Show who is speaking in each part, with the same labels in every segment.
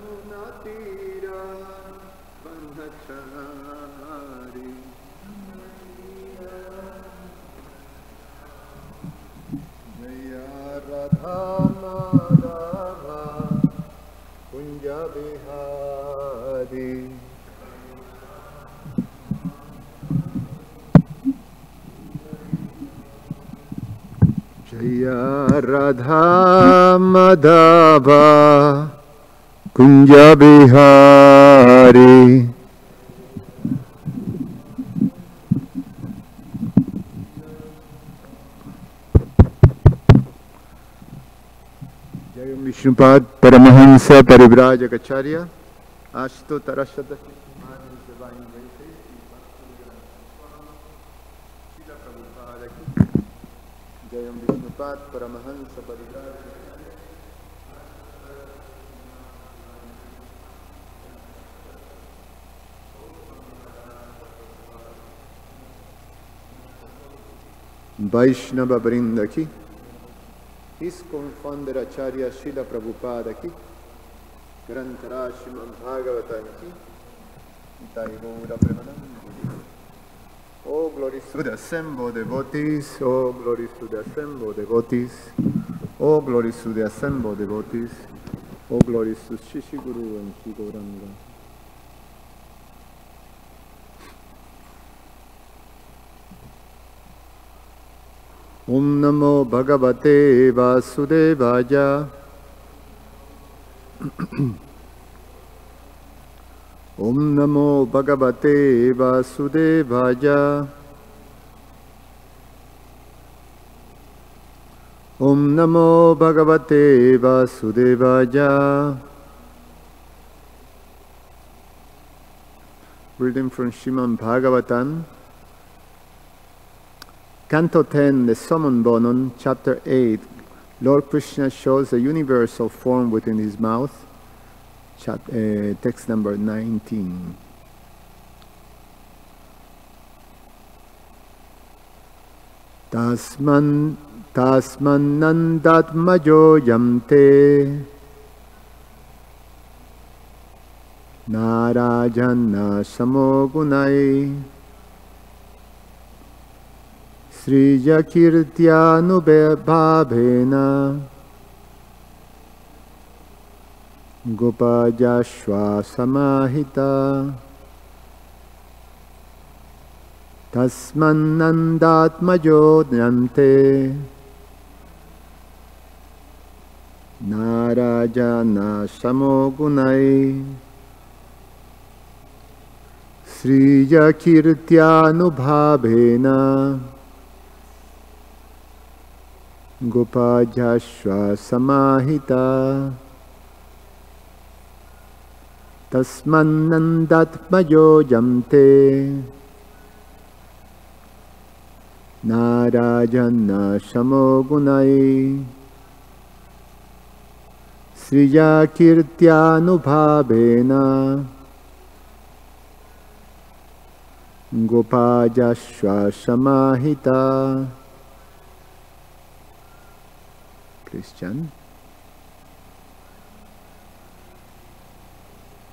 Speaker 1: Yamunatira Bandhachari Jaya Radha Madhava Kunja Bihari Jaya Radha Madhava Kunja Bihari Jaya Vishnupad Paramahansa Parivrajacharya Ashto Tarashata Jaya Vishnupad Paramahansa Parivrajacharya Vaishnava Vrinda ki, ISKCON founder Acharya Srila Prabhupada ki, Grantara Srimad Bhagavatam ki, Nitai Gaura Premanandi. Oh, glories to the assembled devotees, oh, glories to the assembled devotees, oh, glories to the assembled devotees, oh, glories to Shishi Guru and Shri Gauranga. Om Namo Bhagavate Vasudevaya Om Namo Bhagavate Vasudevaya Om Namo Bhagavate Vasudevaya. Reading from Srimad Bhagavatam, Canto 10, the Summon Bonon, Chapter 8, Lord Krishna shows the universal form within his mouth, text number 19. Tasman nandatmajo yamte narajana samogunai Sriya kirtyanubhavena Gopajashva samahita Tasmannandatmajo nyante Narajana samogunai Sriya kirtyanubhavena Gopajashva samahita Tasmannandatmajo yamte Narajana samogunai Sriya kirtyanubhavena Gopajashva samahita. Please chant.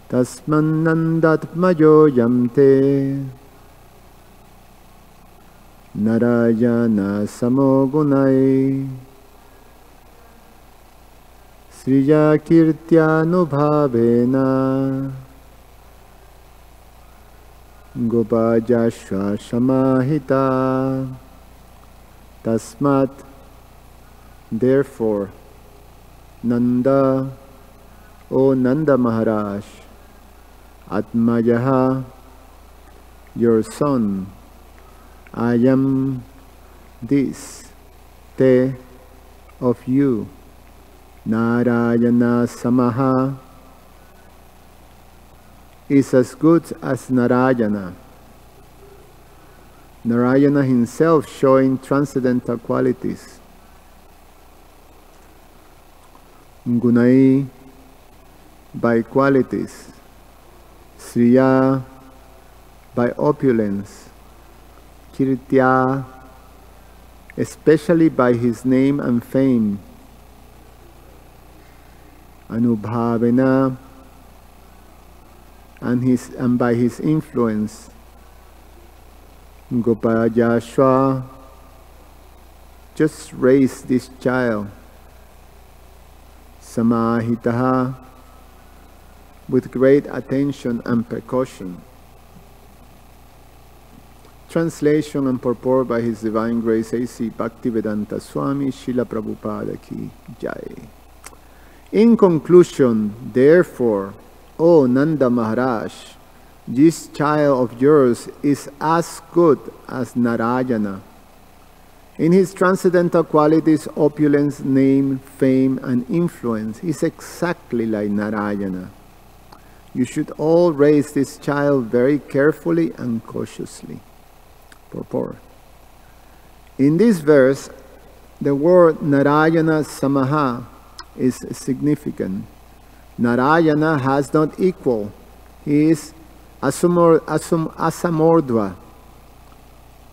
Speaker 1: Tasmannandatmajo yamte Narayana samogunai Sriya kirtyanubhavena Gopajashva samahita. Tasmat, therefore, Nanda, O Nanda Maharaj, Atmajaha, your son, I am this, te, of you, Narayana Samaha, is as good as Narayana. Narayana himself showing transcendental qualities. Gunai, by qualities. Sriya, by opulence. Kirtya, especially by his name and fame. Anubhavena, and by his influence, Gopajashwa just raised this child, Samahitaha, with great attention and precaution. Translation and purport by His Divine Grace A.C. Bhaktivedanta Swami Srila Prabhupada Ki Jai. In conclusion, therefore, O Nanda Maharaj, this child of yours is as good as Narayana. In his transcendental qualities, opulence, name, fame, and influence, he is exactly like Narayana. You should all raise this child very carefully and cautiously. Purport. In this verse, the word Narayana Samaha is significant. Narayana has not equal. He is Asamordva.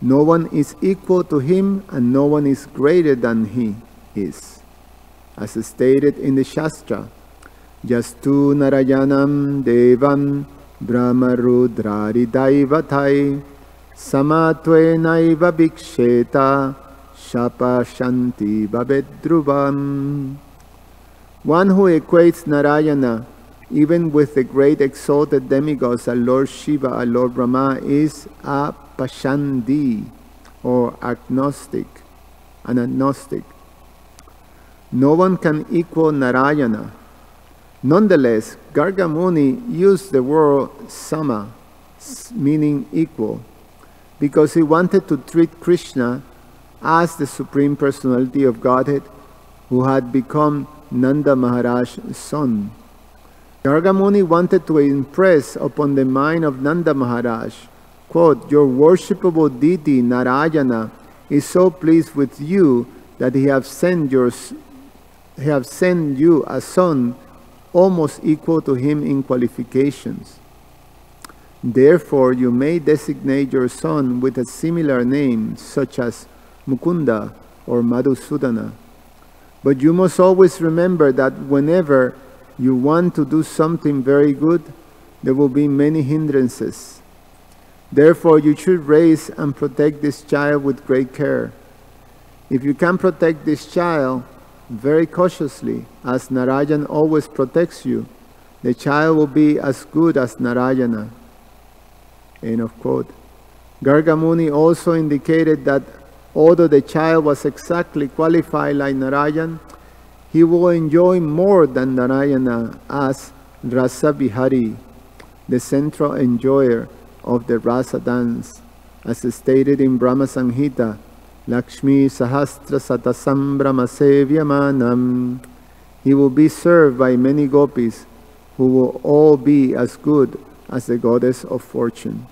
Speaker 1: No one is equal to him and no one is greater than he is. As stated in the Shastra, Jastu Narayanam Devam Brahmarudrari Daivatai Samatve Naiva Bhiksheta Shapa Shanti Babedruvam. One who equates Narayana even with the great exalted demigods, our Lord Shiva, our Lord Brahma, is a Pashandi, or agnostic, an agnostic. No one can equal Narayana. Nonetheless, Garga Muni used the word Sama, meaning equal, because he wanted to treat Krishna as the Supreme Personality of Godhead who had become Nanda Maharaj's son. Garga Muni wanted to impress upon the mind of Nanda Maharaj, quote, your worshipable deity Narayana is so pleased with you that he have sent you a son almost equal to him in qualifications. Therefore, you may designate your son with a similar name, such as Mukunda or Madhusudana. But you must always remember that whenever you want to do something very good, there will be many hindrances. Therefore, you should raise and protect this child with great care. If you can protect this child very cautiously, as Narayana always protects you, the child will be as good as Narayana. End of quote. Garga Muni also indicated that although the child was exactly qualified like Narayan, he will enjoy more than Narayana as Rasa Vihari, the central enjoyer of the Rasa dance, as stated in Brahma Samhita, Lakshmi Sahasra Satasam Brahma Sevyamanam. He will be served by many gopis who will all be as good as the goddess of fortune.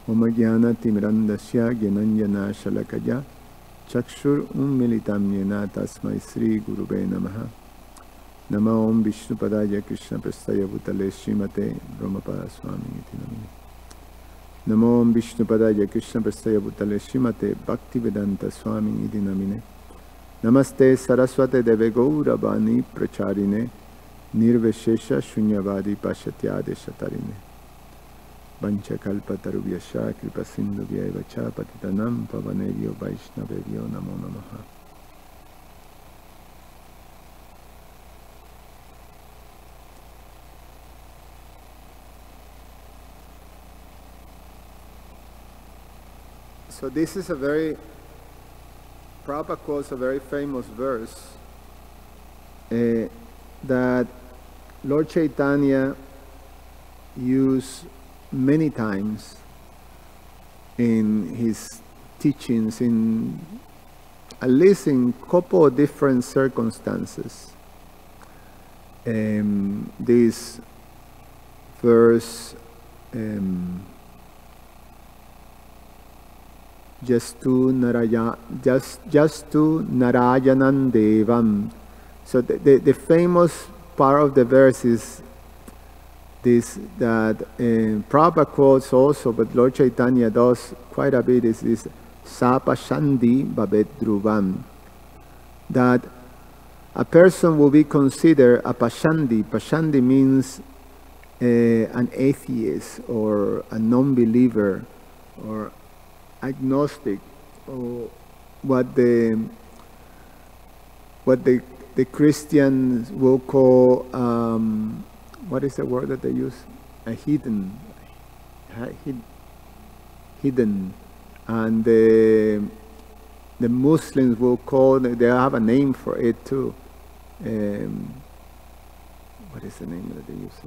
Speaker 1: Om Jnana Timirandasya Gyananjana Shalakaya Chakshur Ummilitam Yena Tasmai Sri Gurube Namaha. Nama Om Vishnupadaya Krishna Prastaya Bhutale Srimate Brahmapada Swami Iti Namine. Nama Om Vishnupadaya Krishna Prastaya Bhutale Srimate Bhaktivedanta Swami Iti Namine. Namaste Saraswate Deve Gaura Bani Pracharine Nirveshesha Shunyavadi Pashatyade Shatarine. Vanchakalpatarubhyascha kripasindhubhyaiva cha patitanam pavanebhyo vaishnavebhyo namo namaha. So this is a very, Prabhupada quotes a very famous verse that Lord Chaitanya used many times in his teachings, in at least in a couple of different circumstances. This verse, Jastu Narayanan Devam. So the famous part of the verse is this, that Prabhupada quotes also, but Lord Chaitanya does quite a bit, is this Sapa Shandi Babedruvam, that a person will be considered a Pashandi. Pashandi means an atheist or a non-believer or agnostic, or what the Christians will call, what is the word that they use? A hidden, and the Muslims will call, they have a name for it too. What is the name that they use?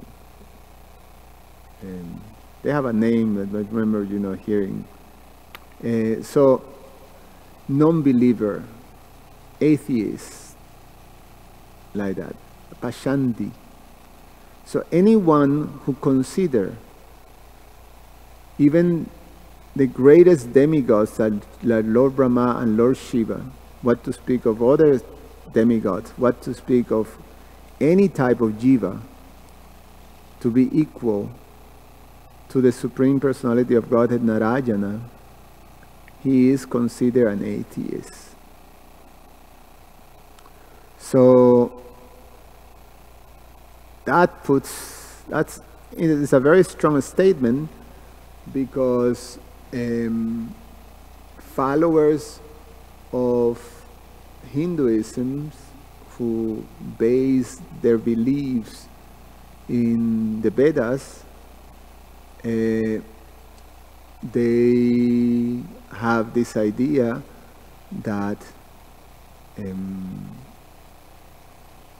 Speaker 1: They have a name that I remember, hearing. So, non-believer, atheist, like that, Pashandi. So anyone who consider even the greatest demigods like Lord Brahma and Lord Shiva, what to speak of other demigods, what to speak of any type of jiva, to be equal to the Supreme Personality of Godhead Narayana, he is considered an atheist. So it's a very strong statement, because followers of Hinduism who base their beliefs in the Vedas, they have this idea that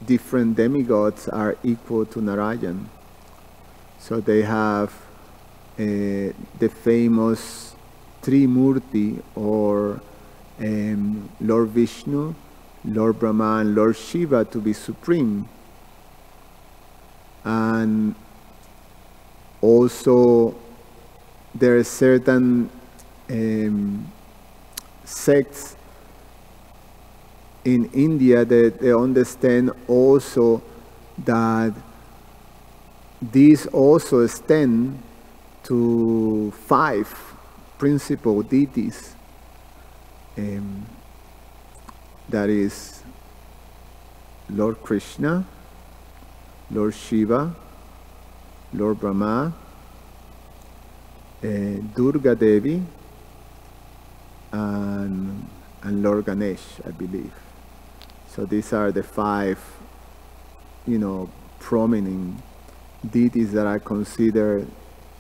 Speaker 1: different demigods are equal to Narayan. So they have the famous Trimurti, or Lord Vishnu, Lord Brahma, and Lord Shiva to be supreme. And also there are certain sects in India that they understand also that these also extend to 5 principal deities. That is Lord Krishna, Lord Shiva, Lord Brahma, Durga Devi, and Lord Ganesh, I believe. So these are the 5, prominent deities that are considered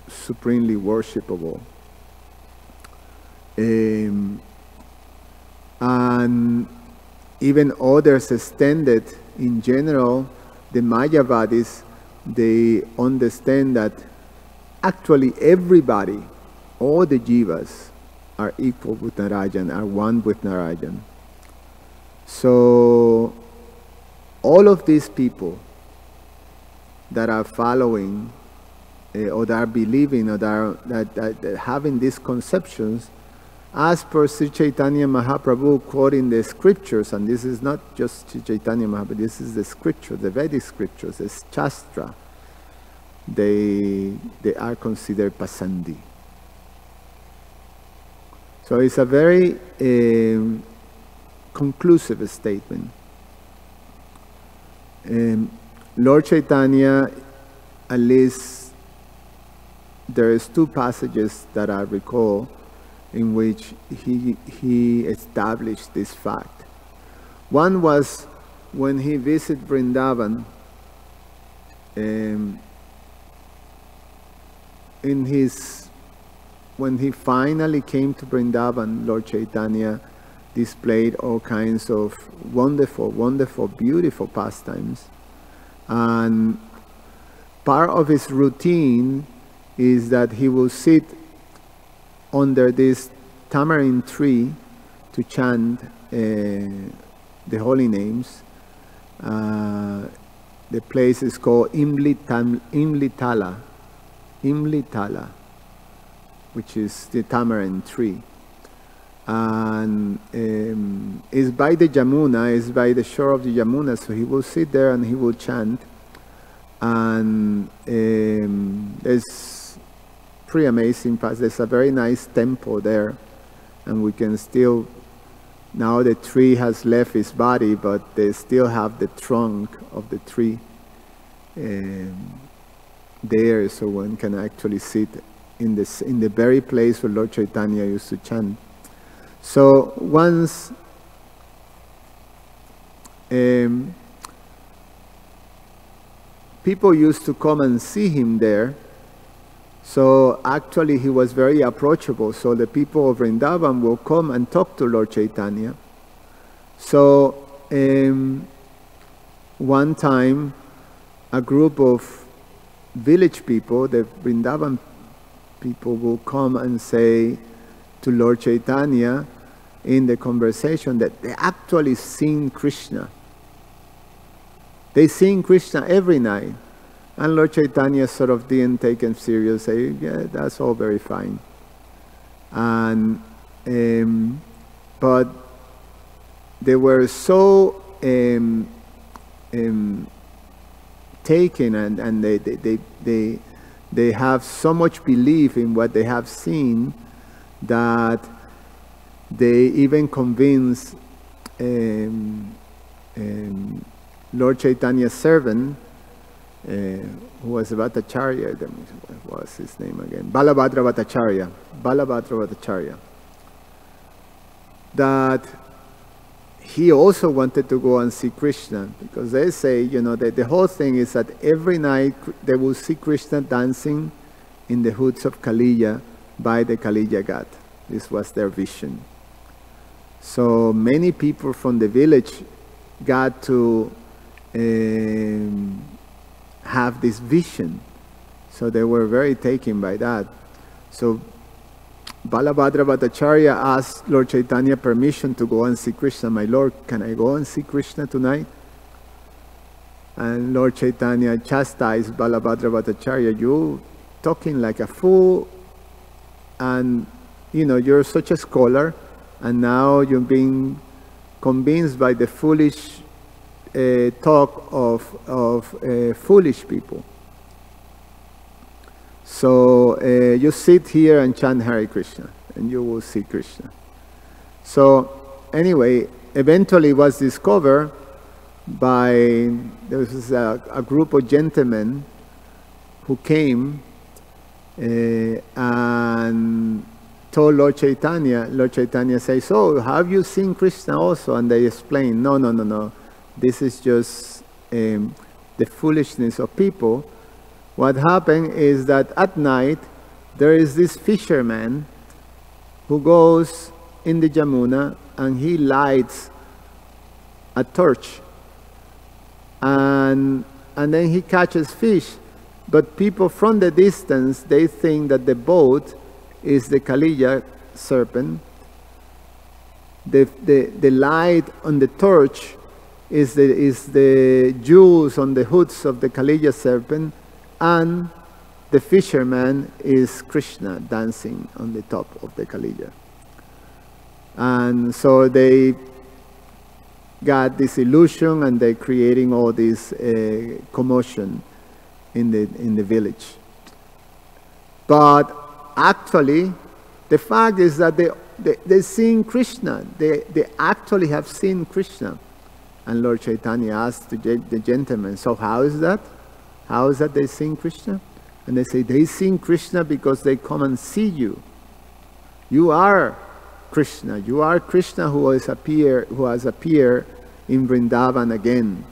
Speaker 1: supremely worshipable. And even others extended, in general, the Mayavadis, they understand that actually everybody, all the jivas, are equal with Narayan, are one with Narayan. So all of these people that are following or that are believing, or that having these conceptions, as per Sri Chaitanya Mahaprabhu quoting the scriptures, and this is not just Sri Chaitanya Mahaprabhu, this is the scripture, the Vedic scriptures, it's Shastra, they are considered Pasandi. So it's a very conclusive statement. Lord Chaitanya, at least there is 2 passages that I recall in which he established this fact. One was when he visited Vrindavan, when he finally came to Vrindavan, Lord Chaitanya displayed all kinds of wonderful, wonderful, beautiful pastimes. And part of his routine is that he will sit under this tamarind tree to chant the holy names. The place is called Imlitala, which is the tamarind tree. And it's by the Yamuna, it's by the shore of the Yamuna, so he will sit there and he will chant. And there's pretty amazing. There's a very nice temple there, and we can still Now the tree has left its body, but they still have the trunk of the tree there, so one can actually sit in the very place where Lord Chaitanya used to chant. So once people used to come and see him there, so actually he was very approachable. So the people of Vrindavan will come and talk to Lord Chaitanya. So one time a group of village people, the Vrindavan people, will come and say to Lord Chaitanya in the conversation that they actually sing Krishna. They sing Krishna every night. And Lord Chaitanya sort of didn't take him serious, say, yeah, that's all very fine. And but they were so taken, and they have so much belief in what they have seen that they even convinced Lord Chaitanya's servant, who was Bhattacharya, what was his name again? Balabhadra Bhattacharya, that he also wanted to go and see Krishna, because they say, that the whole thing is that every night they will see Krishna dancing in the hoods of Kaliya by the Kaliya Ghat. This was their vision. So many people from the village got to have this vision. So they were very taken by that. So Balabhadra Bhattacharya asked Lord Chaitanya permission to go and see Krishna. My Lord, can I go and see Krishna tonight? And Lord Chaitanya chastised Balabhadra Bhattacharya, you talking like a fool, and you're such a scholar, and now you're being convinced by the foolish talk of foolish people. So you sit here and chant Hare Krishna, and you will see Krishna. So anyway, eventually it was discovered by, there was a group of gentlemen who came and told Lord Chaitanya. Lord Chaitanya says, so have you seen Krishna also? And they explained, no. This is just the foolishness of people. What happened is that at night there is this fisherman who goes in the Jamuna and he lights a torch, and then he catches fish. But people from the distance, they think that the boat is the Kaliya serpent. The light on the torch is the jewels on the hoods of the Kaliya serpent, and the fisherman is Krishna dancing on the top of the Kaliya. And so they got this illusion, and they're creating all this commotion in the village. But actually, the fact is that they seen Krishna. They actually have seen Krishna. And Lord Chaitanya asked the gentleman, so how is that? How is that they sing Krishna? And they say, they sing Krishna because they come and see you. You are Krishna. You are Krishna who has appeared in Vrindavan again.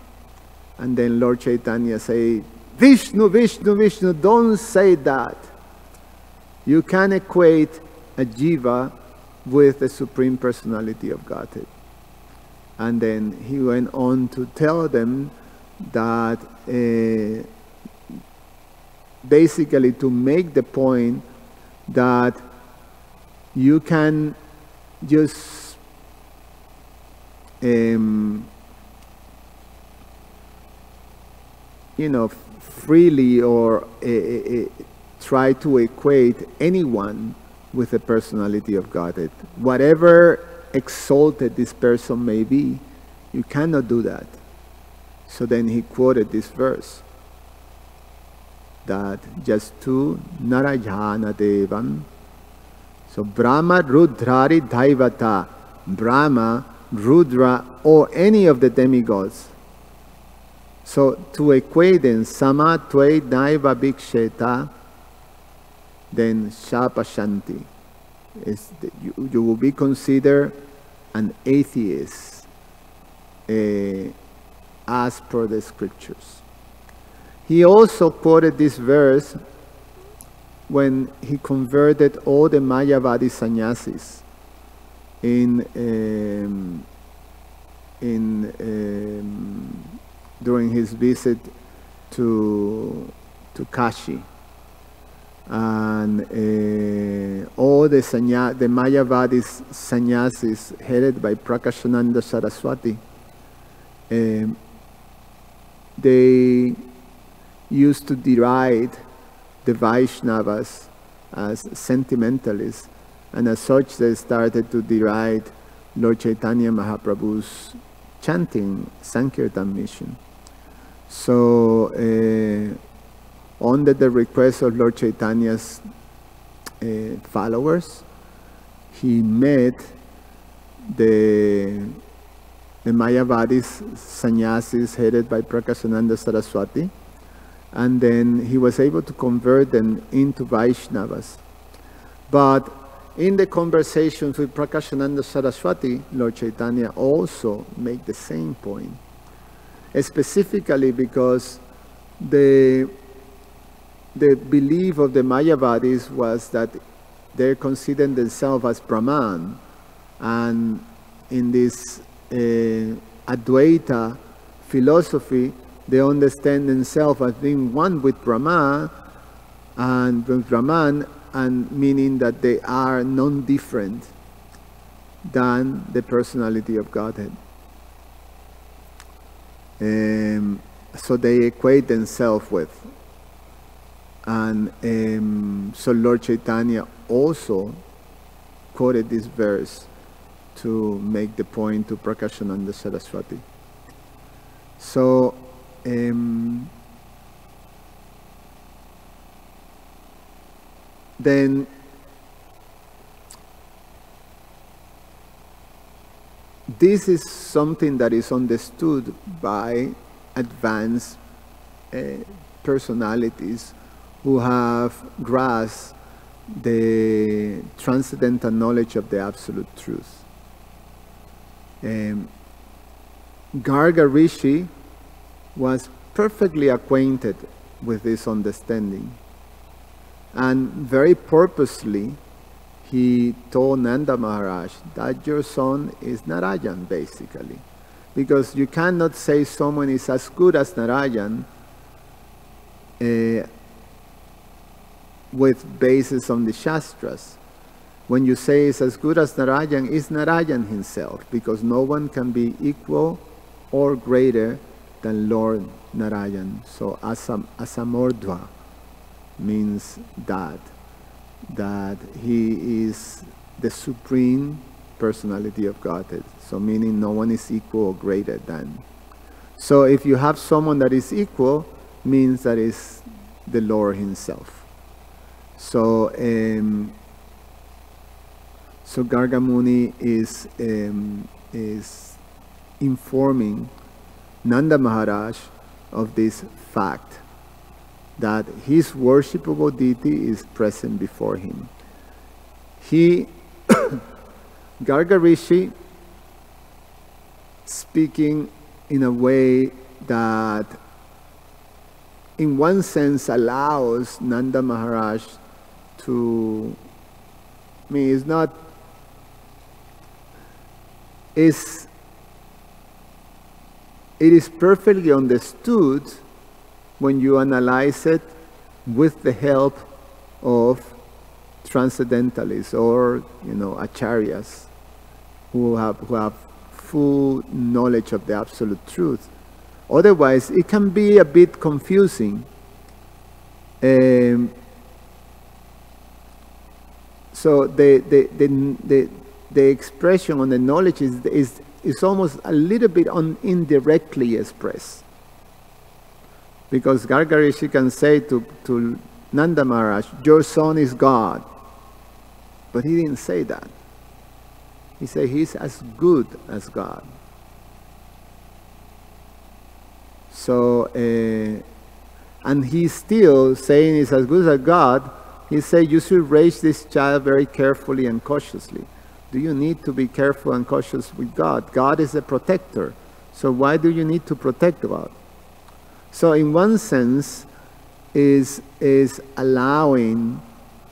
Speaker 1: And then Lord Chaitanya say, Vishnu, Vishnu, Vishnu, don't say that. You can equate a jiva with the Supreme Personality of Godhead. And then he went on to tell them that basically to make the point that you can just freely or try to equate anyone with the personality of Godhead. Whatever exalted this person may be, you cannot do that. So then he quoted this verse, that just to Narayana Devam. So Brahma Rudrari Daivata. Brahma Rudra, or any of the demigods. So to equate them, Sama Tvai Naiva Bhiksheta, then Shapashanti. You will be considered an atheist as per the scriptures. He also quoted this verse when he converted all the Mayavadi sannyasis during his visit to Kashi. And all the Mayavadi sannyasis headed by Prakashananda Saraswati, they used to deride the Vaishnavas as sentimentalists, and as such they started to deride Lord Chaitanya Mahaprabhu's chanting Sankirtan mission. So under the request of Lord Chaitanya's followers, he met the Mayavadis sannyasis headed by Prakashananda Saraswati, and then he was able to convert them into Vaishnavas. But in the conversations with Prakashananda Saraswati, Lord Chaitanya also made the same point, specifically because the belief of the Mayavadis was that they considered themselves as Brahman, and in this Advaita philosophy, they understand themselves as being one with Brahman, and meaning that they are non-different than the personality of Godhead. So they equate themselves with. And so Lord Chaitanya also quoted this verse to make the point to Prakashananda Saraswati. So then this is something that is understood by advanced personalities who have grasped the transcendental knowledge of the absolute truth. Garga Rishi was perfectly acquainted with this understanding, and very purposely he told Nanda Maharaj that your son is Narayan, basically, because you cannot say someone is as good as Narayan with basis on the Shastras. When you say it's as good as Narayan, it's Narayan himself, because no one can be equal or greater than Lord Narayan. So Asamordhva means that he is the supreme personality of Godhead. So meaning no one is equal or greater than. So if you have someone that is equal, means that is the Lord himself. So so Garga Muni is informing Nanda Maharaj of this fact, that his worshipable deity is present before him. Garga Rishi, speaking in a way that in one sense allows Nanda Maharaj to, it is perfectly understood when you analyze it with the help of transcendentalists or acharyas who have full knowledge of the absolute truth. Otherwise, it can be a bit confusing. So the expression on the knowledge is almost a little bit indirectly expressed. Because Garga Rishi can say to Nanda Maharaj, your son is God. But he didn't say that. He said he's as good as God. So, and he's still saying he's as good as God. He said you should raise this child very carefully and cautiously. Do you need to be careful and cautious with God? God is a protector. So why do you need to protect God? So in one sense, is allowing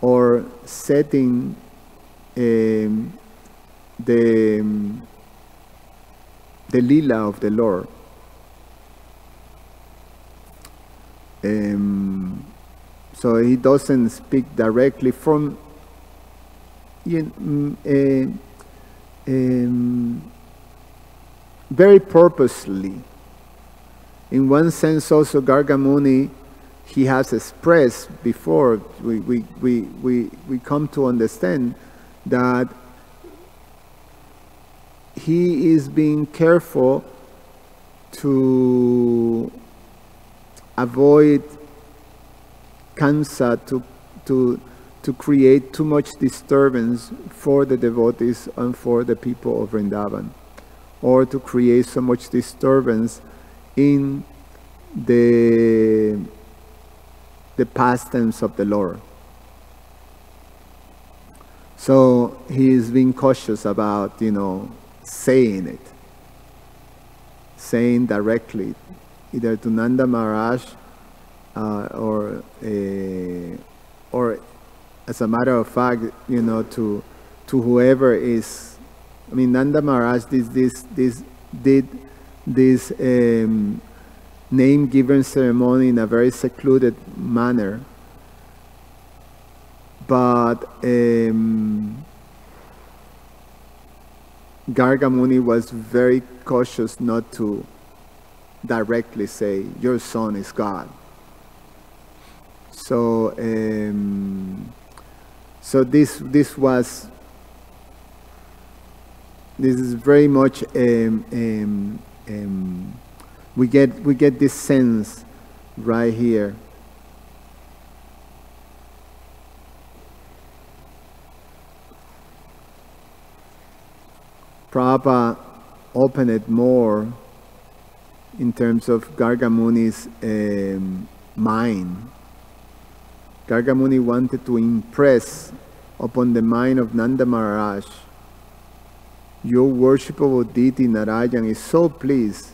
Speaker 1: or setting the lila of the Lord. So he doesn't speak directly from very purposely. In one sense also Gargamuni, he has expressed before, we come to understand that he is being careful to avoid Kamsa, to create too much disturbance for the devotees and for the people of Vrindavan, or to create so much disturbance in the pastimes of the Lord. So he is being cautious about, saying directly, either to Nanda Maharaj or as a matter of fact, to whoever is. I mean, Nanda Maharaj did this name-given ceremony in a very secluded manner, but Gargamuni was very cautious not to directly say, your son is God. So, so this is very much we get this sense right here. Prabhupada opened it more in terms of Gargamuni's mind. Gargamuni wanted to impress upon the mind of Nanda Maharaj, your worshipable deity Narayan is so pleased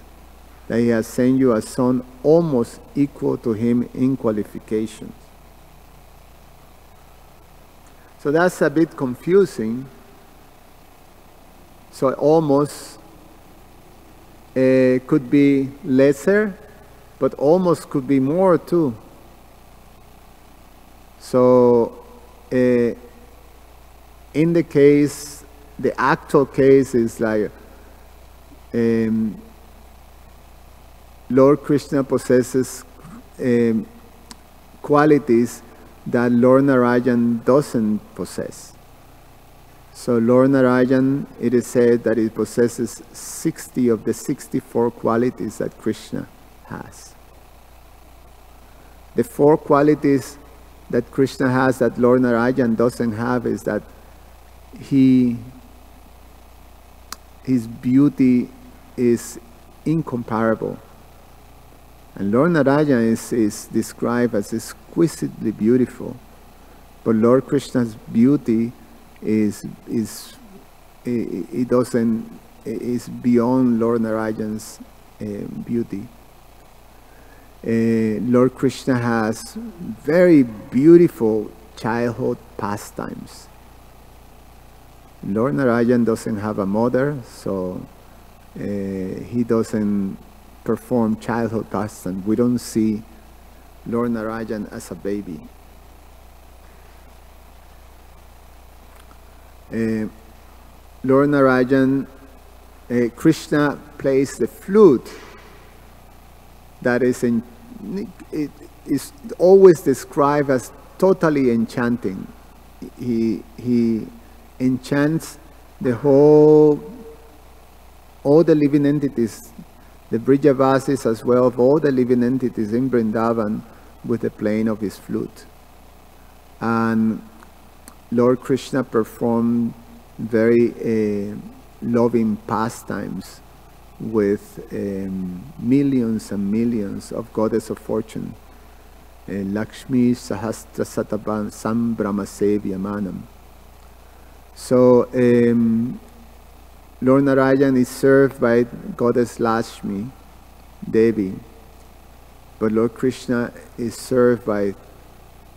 Speaker 1: that he has sent you a son almost equal to him in qualifications. So that's a bit confusing. So almost could be lesser, but almost could be more too. So in the case, the actual case is like Lord Krishna possesses qualities that Lord Narayan doesn't possess. So Lord Narayan, it is said that he possesses 60 of the 64 qualities that Krishna has. The 4 qualities that Krishna has that Lord Narayan doesn't have is that his beauty is incomparable. And Lord Narayan is described as exquisitely beautiful. But Lord Krishna's beauty is beyond Lord Narayan's beauty. Lord Krishna has very beautiful childhood pastimes. Lord Narayan doesn't have a mother, so he doesn't perform childhood pastimes. We don't see Lord Narayan as a baby. Lord Narayan, Krishna plays the flute that is it is always described as totally enchanting. He enchants all the living entities, the Brijavasis as well, of all the living entities in Vrindavan with the playing of his flute. And Lord Krishna performed very loving pastimes with millions and millions of goddess of fortune. Lakshmi Sahasra Sataban Sambrahmasevya Manam. So Lord Narayan is served by goddess Lakshmi Devi, but Lord Krishna is served by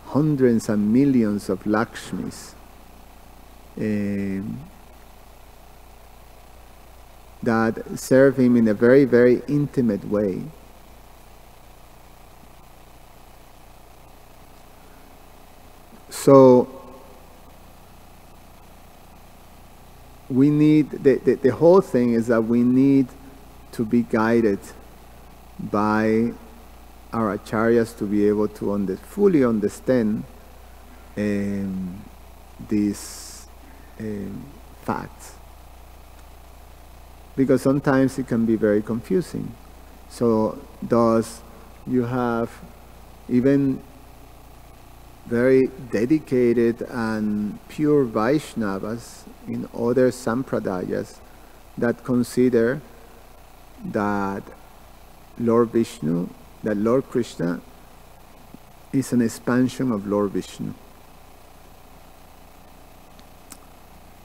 Speaker 1: hundreds and millions of Lakshmis that serve him in a very, very intimate way. So we need, the whole thing is that we need to be guided by our acharyas to be able to fully understand these facts. Because sometimes it can be very confusing. So thus you have even very dedicated and pure Vaishnavas in other sampradayas that consider that Lord Vishnu, that Lord Krishna is an expansion of Lord Vishnu.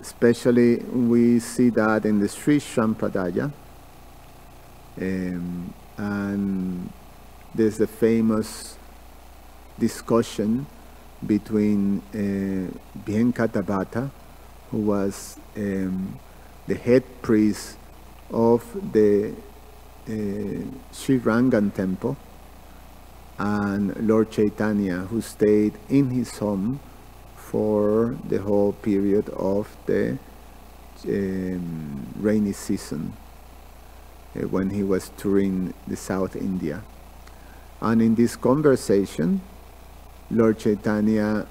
Speaker 1: Especially we see that in the Sri Sampradaya, and there's the famous discussion between Bhagavatam, who was the head priest of the Sri Rangan temple, and Lord Chaitanya, who stayed in his home for the whole period of the rainy season when he was touring the South India. And in this conversation, Lord Chaitanya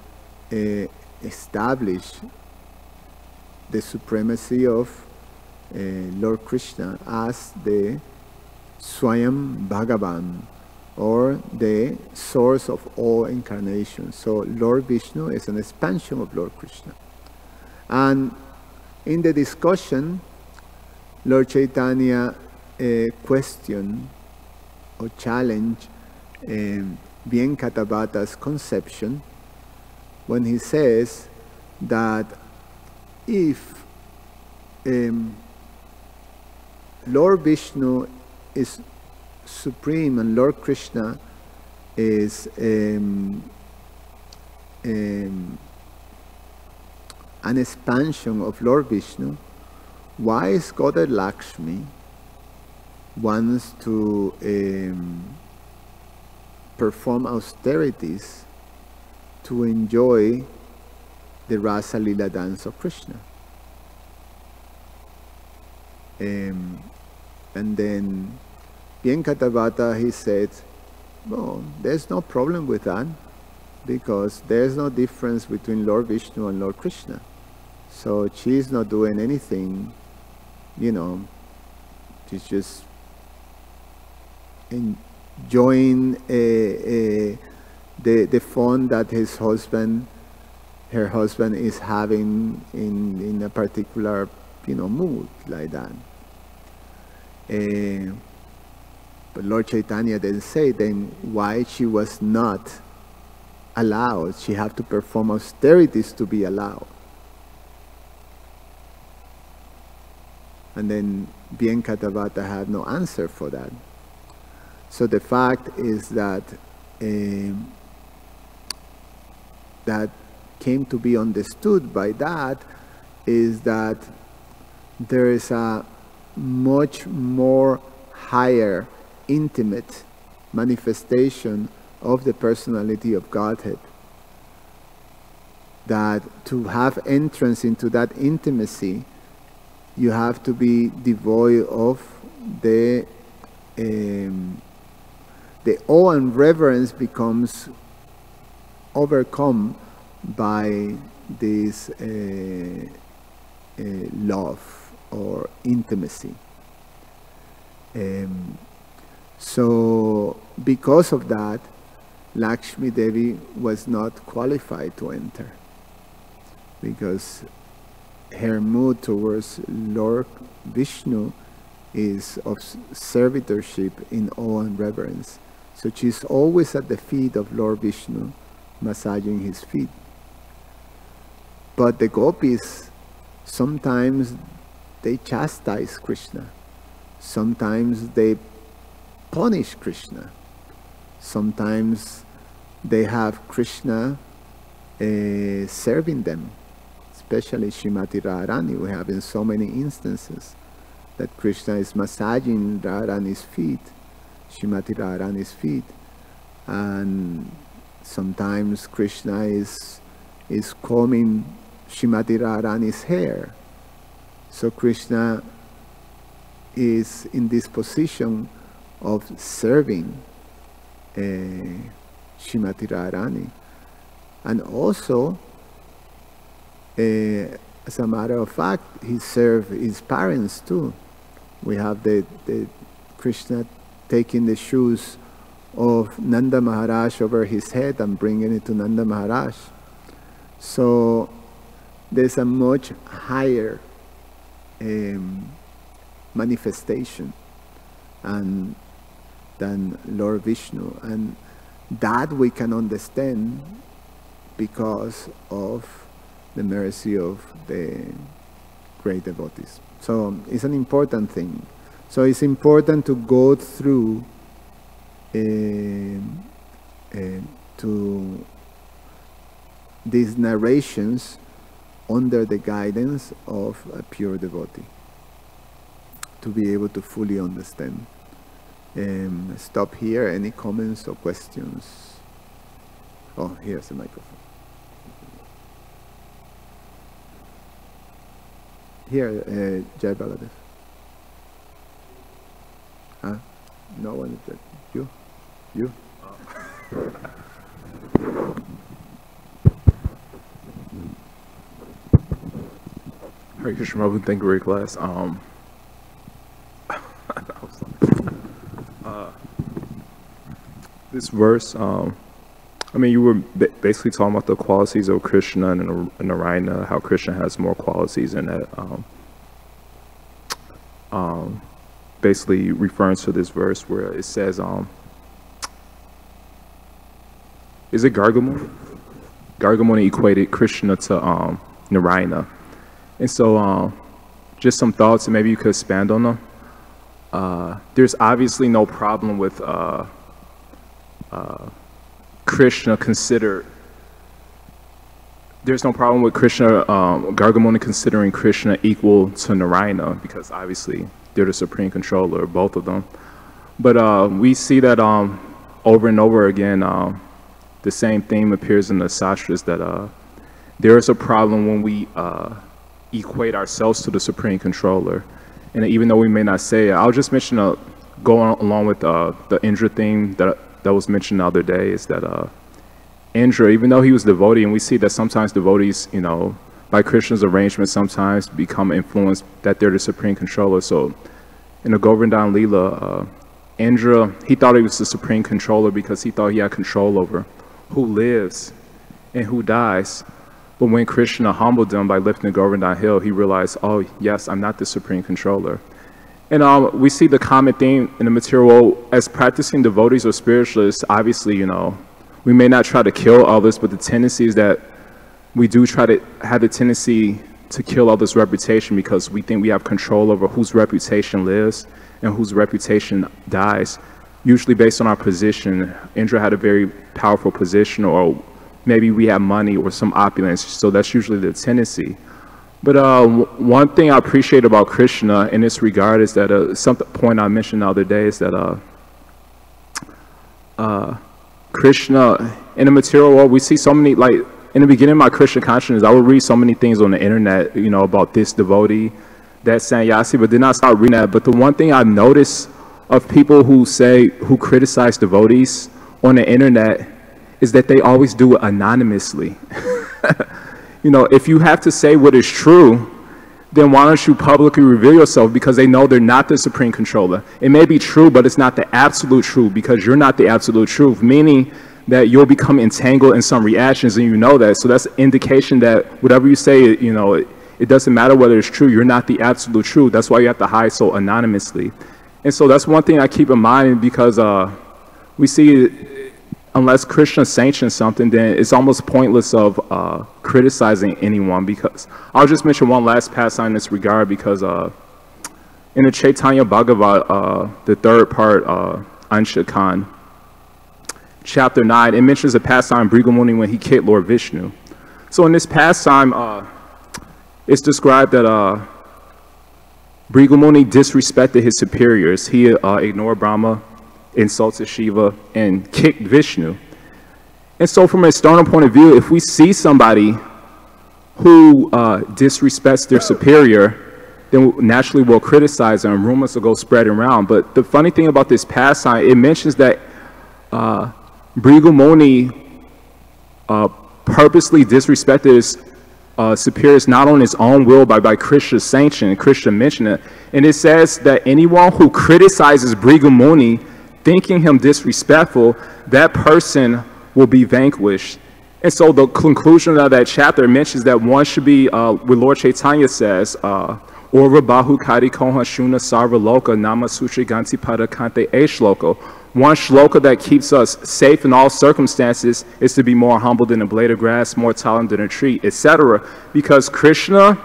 Speaker 1: established the supremacy of Lord Krishna as the Swayam Bhagavan, or the source of all incarnations. So Lord Vishnu is an expansion of Lord Krishna. And in the discussion, Lord Chaitanya questioned or challenged Bhagavata's conception when he says that if Lord Vishnu is supreme and Lord Krishna is an expansion of Lord Vishnu, why is Goddess Lakshmi wants to perform austerities to enjoy the Rasa Lila dance of Krishna? And then Bhagavata, he said, well, there's no problem with that, because there's no difference between Lord Vishnu and Lord Krishna. So she's not doing anything, she's just enjoying the fun that her husband is having in a particular mood like that. But Lord Chaitanya didn't say then why she was not allowed. She had to perform austerities to be allowed. And then Bhagavata had no answer for that. So the fact is that that came to be understood by that is that there is a much more higher intimate manifestation of the personality of Godhead, that to have entrance into that intimacy you have to be devoid of the awe and reverence becomes overcome by this love or intimacy. So because of that, Lakshmi Devi was not qualified to enter, because her mood towards Lord Vishnu is of servitorship in awe and reverence. So she's always at the feet of Lord Vishnu, massaging his feet. But the gopis, sometimes they chastise Krishna. Sometimes they punish Krishna. Sometimes they have Krishna serving them. Especially Srimati Radharani, we have in so many instances that Krishna is massaging Radharani's feet, Srimati Radharani's feet, and sometimes Krishna is combing Srimati Radharani's hair. So Krishna is in this position of serving Srimati Radharani. And also, as a matter of fact, he served his parents too. We have the Krishna taking the shoes of Nanda Maharaj over his head and bringing it to Nanda Maharaj. So there's a much higher manifestation than Lord Vishnu, and that we can understand because of the mercy of the great devotees. So it's an important thing. So it's important to go through to these narrations under the guidance of a pure devotee to be able to fully understand. Stop here. Any comments or questions? Oh, here's the microphone. Here, Jai Baladev. Huh? No one is there. You?
Speaker 2: Hare Krishna Prabhu, thank you very class. This verse, I mean, you were basically talking about the qualities of Krishna and Narayana, how Krishna has more qualities, and that basically referring to this verse where it says, is it Gargamuni? Gargamuni equated Krishna to Narayana. And so just some thoughts, and maybe you could expand on them. There's obviously no problem with Krishna considered, there's no problem with Krishna, Gargamuni considering Krishna equal to Narayana, because obviously they're the supreme controller, both of them. But we see that over and over again, the same theme appears in the Sastras, that there is a problem when we equate ourselves to the supreme controller. And even though we may not say it, I'll just mention, going along with the Indra theme that was mentioned the other day, is that Indra, even though he was devotee, and we see that sometimes devotees, you know, by Krishna's arrangement, sometimes become influenced that they're the supreme controller. So in the Govardhan Leela, Indra, he thought he was the supreme controller because he thought he had control over who lives and who dies. But when Krishna humbled him by lifting the Govardhan hill, he realized, oh yes, I'm not the supreme controller. And we see the common theme in the material world as practicing devotees or spiritualists. Obviously, you know, we may not try to kill others, but the tendency is that we do try to have the tendency to kill others' reputation because we think we have control over whose reputation lives and whose reputation dies, usually based on our position. Indra had a very powerful position, or maybe we have money or some opulence, so that's usually the tendency. But one thing I appreciate about Krishna in this regard is that some point I mentioned the other day is that Krishna, in the material world, we see so many, like, in the beginning of my Krishna consciousness, I would read so many things on the internet, you know, about this devotee, that sannyasi, but then I started reading that. But the one thing I've noticed of people who criticize devotees on the internet is that they always do it anonymously. You know, if you have to say what is true, then why don't you publicly reveal yourself? Because they know they're not the supreme controller. It may be true, but it's not the absolute truth, because you're not the absolute truth, meaning that you'll become entangled in some reactions, and you know that. So that's an indication that whatever you say, you know, it doesn't matter whether it's true. You're not the absolute truth. That's why you have to hide so anonymously. And so that's one thing I keep in mind, because we see, unless Krishna sanctions something, then it's almost pointless of criticizing anyone. Because I'll just mention one last pastime in this regard, because in the Chaitanya Bhagavat, the third part, ISKCON, chapter 9, it mentions a pastime Bhrigu Muni when he kicked Lord Vishnu. So in this pastime, it's described that Bhrigu Muni disrespected his superiors. He ignored Brahma, insulted Shiva, and kicked Vishnu. And so from an external point of view, if we see somebody who disrespects their superior, then naturally we'll criticize them, and rumors will go spreading around. But the funny thing about this pastime, it mentions that Bhrigu Muni purposely disrespected his superiors, not on his own will, but by Krishna's sanction, and Krishna mentioned it. And it says that anyone who criticizes Bhrigu Muni, thinking him disrespectful, that person will be vanquished. And so the conclusion of that chapter mentions that one should be, what Lord Chaitanya says, Orva Bahu Kari Koha Shuna Sarva Loka Nama Sutri Ganti Padakante E Shloka. One shloka that keeps us safe in all circumstances is to be more humble than a blade of grass, more tolerant than a tree, etc. Because Krishna,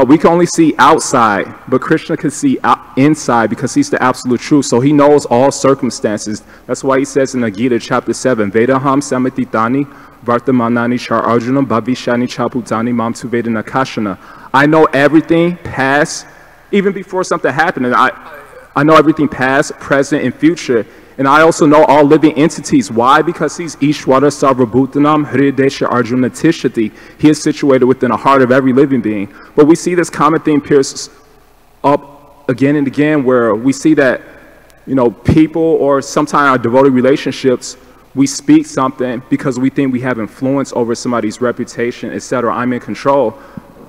Speaker 2: we can only see outside, but Krishna can see inside, because he's the absolute truth. So he knows all circumstances. That's why he says in the Gita chapter 7, Vedaham Samatitani Vartamanani Char Arjuna Bhavishani Chaputani Mam Tu Vedana Kashana. I know everything past, even before something happened. And I know everything past, present, and future. And I also know all living entities. Why? Because he's Ishwara Sarvabhutanam Hridesha Arjuna Tishati. He is situated within the heart of every living being. But we see this common theme pierce up again and again, where we see that, you know, people, or sometimes our devoted relationships, we speak something because we think we have influence over somebody's reputation, etc. I'm in control.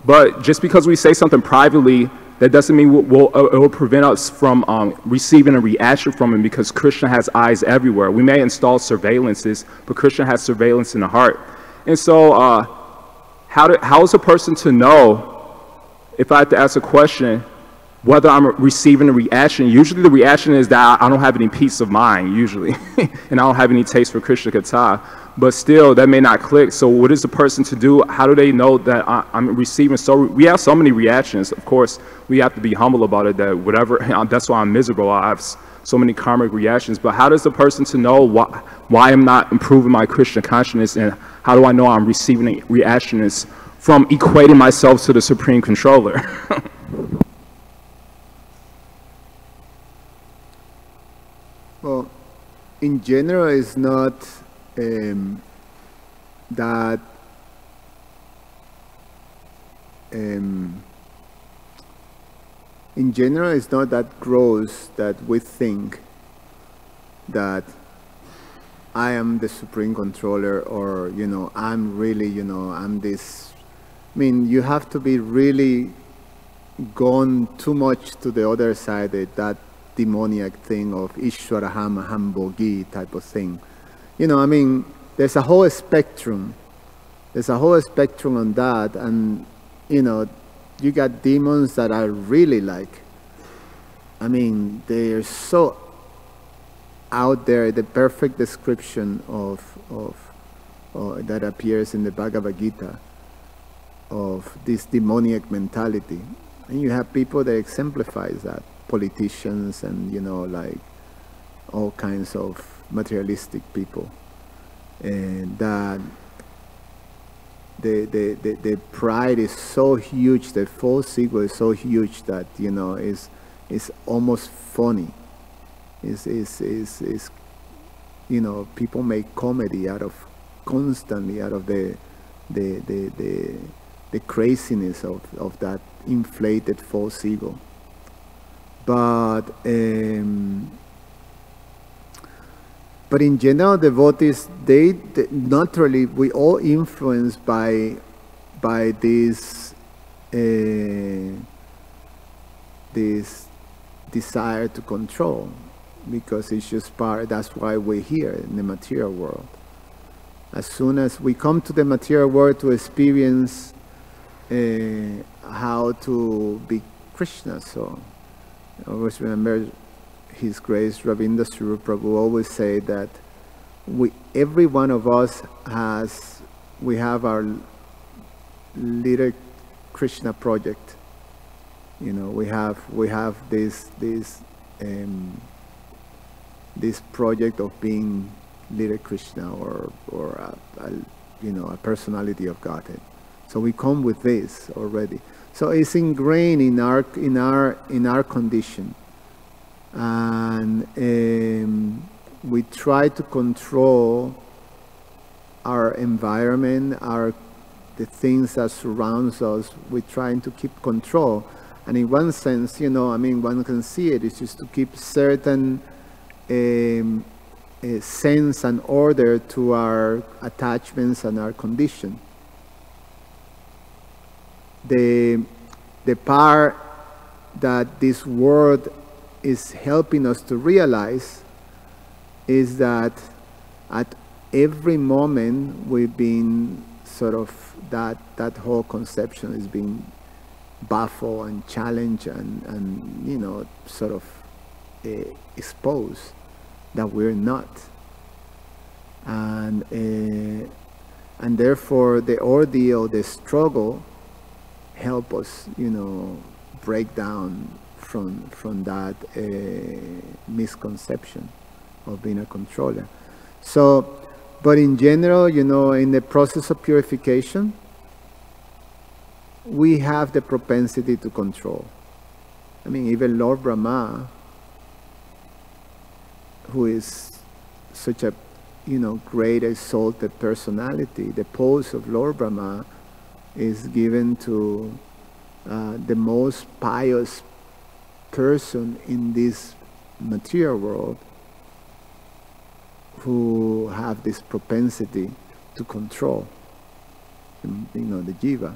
Speaker 2: But just because we say something privately, that doesn't mean it will prevent us from receiving a reaction from him, because Krishna has eyes everywhere. We may install surveillances, but Krishna has surveillance in the heart. And so how is a person to know, if I have to ask a question, whether I'm receiving a reaction? Usually the reaction is that I don't have any peace of mind, usually, and I don't have any taste for Krishna Katha. But still, that may not click. So what is the person to do? How do they know that I'm receiving? So we have so many reactions. Of course, we have to be humble about it, that whatever, that's why I'm miserable. I have so many karmic reactions. But how does the person to know why I'm not improving my Krishna consciousness, and how do I know I'm receiving reactions from equating myself to the Supreme Controller?
Speaker 1: Well, in general, it's not that in general, it's not that gross that we think that I am the Supreme Controller, or, you know, I'm really, you know, I'm this. I mean, you have to be really gone too much to the other side, that demoniac thing of Ishwaraham Hambogi type of thing. You know, I mean, there's a whole spectrum. There's a whole spectrum on that. And, you know, you got demons that are really like, I mean, they're so out there. The perfect description of that appears in the Bhagavad Gita of this demoniac mentality. And you have people that exemplifies that. Politicians and, you know, like all kinds of materialistic people, and that the pride is so huge, the false ego is so huge that, you know, it's almost funny. Is you know, people make comedy constantly out of the craziness of that inflated false ego. But in general, devotees, they naturally, we all influenced by this desire to control, because it's just part. That's why we're here in the material world. As soon as we come to the material world to experience how to be Krishna. So I always remember His Grace Ravindra Swarup Prabhu always say that every one of us we have our little Krishna project. You know, we have this project of being little Krishna or a personality of Godhead. So we come with this already. So it's ingrained in our condition, and we try to control our environment, the things that surrounds us. We're trying to keep control, and in one sense, one can see it. It's just to keep certain sense and order to our attachments and our condition. The part that this word is helping us to realize is that at every moment we've been sort of, that whole conception is being baffled and challenged and sort of exposed that we're not. And therefore the ordeal, the struggle, help us, break down from that misconception of being a controller. So, but in general, in the process of purification, we have the propensity to control. I mean, even Lord Brahma, who is such a, great exalted personality, the pose of Lord Brahma is given to the most pious person in this material world, who have this propensity to control, the jiva,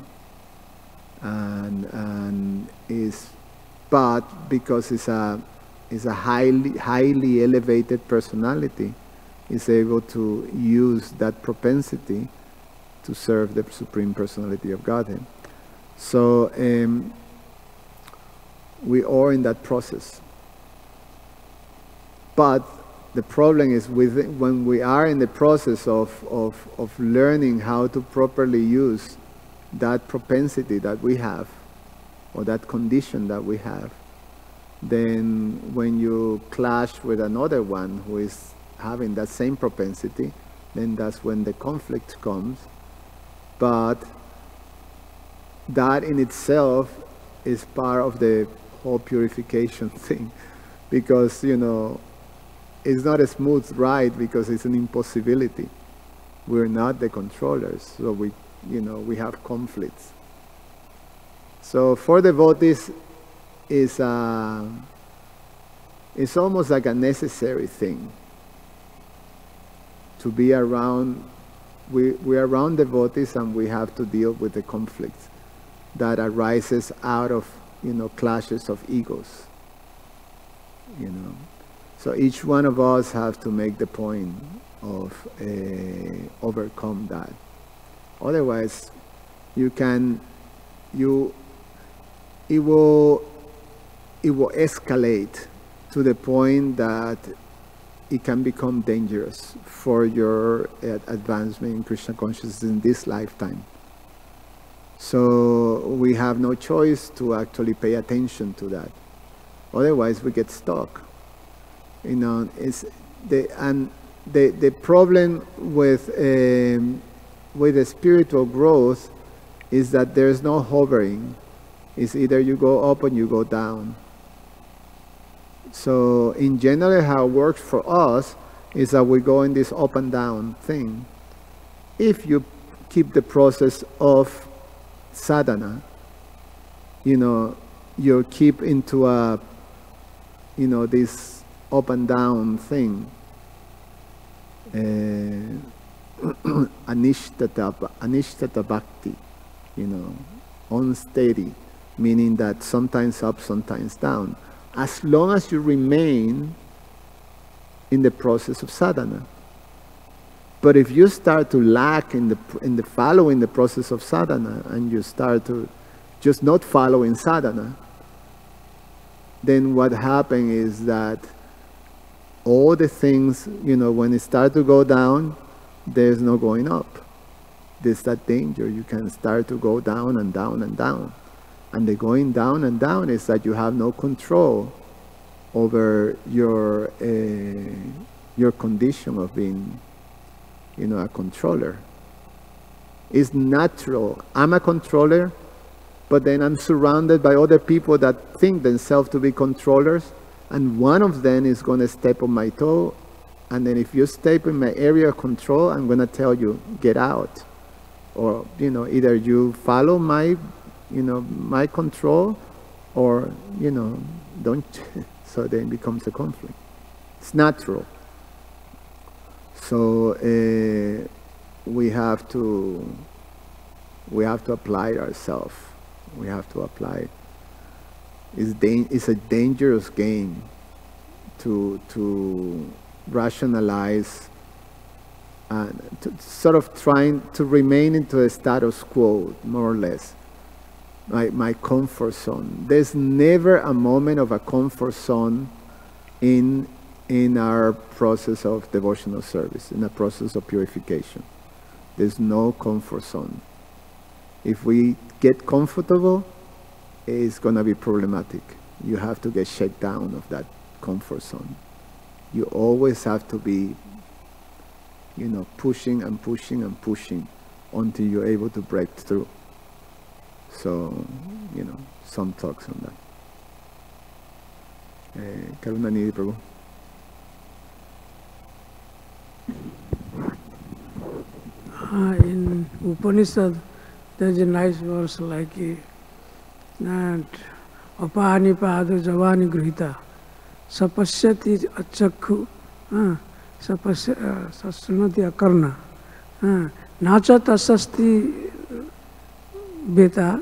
Speaker 1: and but because it's a highly elevated personality, is able to use that propensity to serve the Supreme Personality of Godhead. So we are in that process. But the problem is when we are in the process of learning how to properly use that propensity that we have, or that condition that we have, then when you clash with another one who is having that same propensity, then that's when the conflict comes. But that in itself is part of the whole purification thing, because it's not a smooth ride, because it's an impossibility. We're not the controllers, so we have conflicts. So for devotees, it's almost like a necessary thing to be around. We're around devotees, and we have to deal with the conflicts that arises out of clashes of egos. So each one of us have to make the point of overcome that. Otherwise, it will escalate to the point that it can become dangerous for your advancement in Krishna consciousness in this lifetime. So we have no choice to actually pay attention to that. Otherwise, we get stuck. It's the problem with the spiritual growth is that there's no hovering. It's either you go up or you go down. So in general, how it works for us is that we go in this up and down thing. If you keep the process of sadhana, you keep into a, this up and down thing. Anishtata bhakti, unsteady, meaning that sometimes up, sometimes down. As long as you remain in the process of sadhana. But if you start to lack in the following the process of sadhana, and you start to just not following sadhana, then what happens is that all the things, when it start to go down, there's no going up. There's that danger. You can start to go down and down and down. And the going down and down is that you have no control over your condition of being, a controller. It's natural. I'm a controller, but then I'm surrounded by other people that think themselves to be controllers, and one of them is going to step on my toe, and then if you step in my area of control, I'm going to tell you, get out. Or, either you follow my, my control, or, don't. So then it becomes a conflict. It's natural. So we have to apply ourselves. We have to apply. It's a dangerous game to rationalize and to sort of trying to remain into a status quo, more or less. My comfort zone. There's never a moment of a comfort zone in our process of devotional service, in a process of purification. There's no comfort zone. If we get comfortable, it's going to be problematic. You have to get shut down of that comfort zone. You always have to be, pushing and pushing and pushing until you're able to break through. So, some talks on that. Karunanidhi Prabhu.
Speaker 3: In Upanishad, there's a nice verse like that apani padu javani grihita sapasyati achakhu sasunati akarna nacha tasasti beta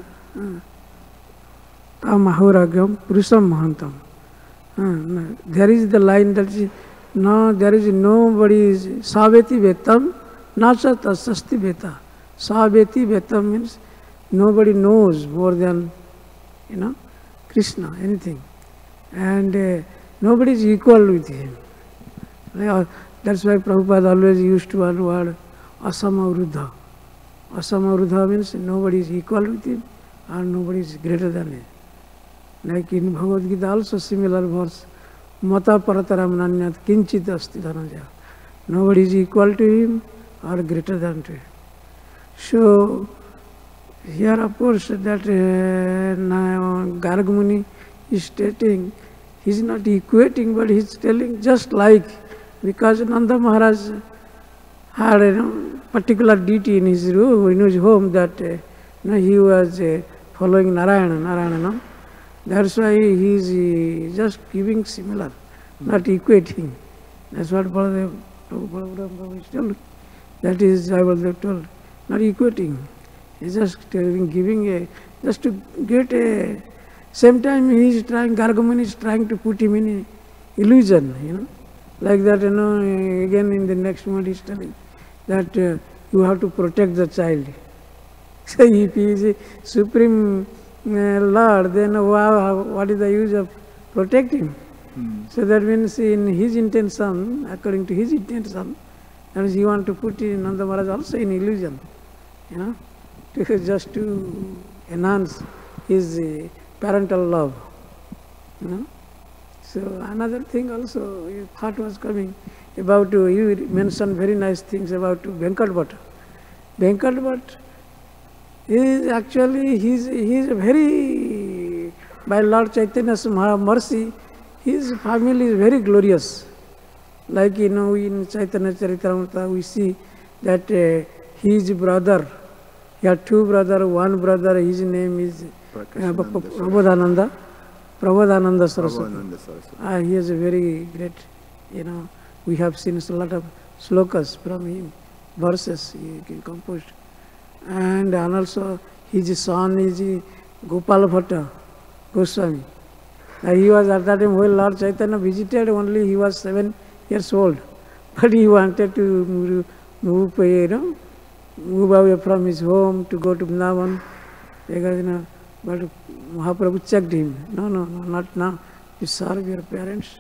Speaker 3: tamahoragam purusham mahantam. There is the line that is, no, there is nobody is saveti vetam nacha tasasti beta. Saveti vetam means nobody knows more than Krishna, anything, and nobody is equal with him. That's why Prabhupada always used one word, asamavrudha. Asamavrudha means nobody is equal with him and nobody is greater than him. Like in Bhagavad Gita also similar verse, mata parataram nanyat kinchit asti dhanajaya. Nobody is equal to him or greater than to him. So here of course that Garg Muni is stating, he is not equating but he is telling just like, because Nanda Maharaj had a particular deity in his room, in his home, that he was following Narayana. That's why he is just giving similar, not equating. That's what Bhagavatam is telling. That is, I was told, not equating. He's just giving just to get a, same time he is trying, Garg Muni is trying to put him in illusion, like that, again in the next moment he is telling that you have to protect the child. So if he is a supreme Lord, then what is the use of protecting? So that means in his intention, according to his intention, that is he want to put in Nanda Maharaj also in illusion, just to enhance his parental love. So another thing also, your thought was coming about, you mentioned very nice things about Venkat Bhatta. Venkat Bhatta is actually, he is very, by Lord Chaitanya's mercy, his family is very glorious. Like in Chaitanya Charitamrita we see that his brother, he had two brothers, one brother, his name is Prabodhananda Saraswati. He is a very great, we have seen a lot of slokas from him, verses he composed. And also his son is Gopal Bhatta Goswami. He was at that time when Lord Chaitanya visited, only he was 7 years old. But he wanted to move away from his home to go to Vrindavan, because but Mahaprabhu checked him. No, not now. You serve your parents,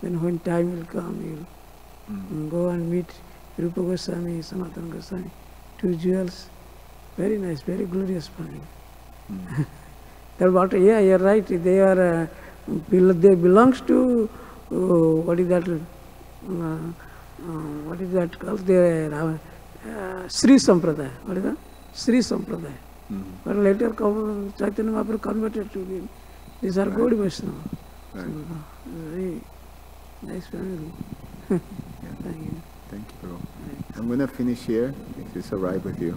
Speaker 3: then when time will come, you go and meet Rupa Goswami, Sanatana Goswami, two jewels. Very nice, very glorious family. That what? Yeah, you're right. They are. They belongs to what is that? What is that called? They Sri Sampradaya. What is that? Sri Sampradaya. But later Chaitanya Mahaprabhu converted to him. These are Gaudiya Vaishnava.
Speaker 1: Right.
Speaker 3: Very nice family.
Speaker 1: Yeah.
Speaker 3: Thank you.
Speaker 1: Thank you, bro. I'm going to finish here, if it's all right with you.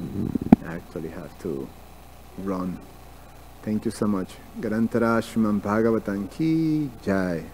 Speaker 1: I actually have to run. Thank you so much. Garantara Srimad Bhagavatam ki jai.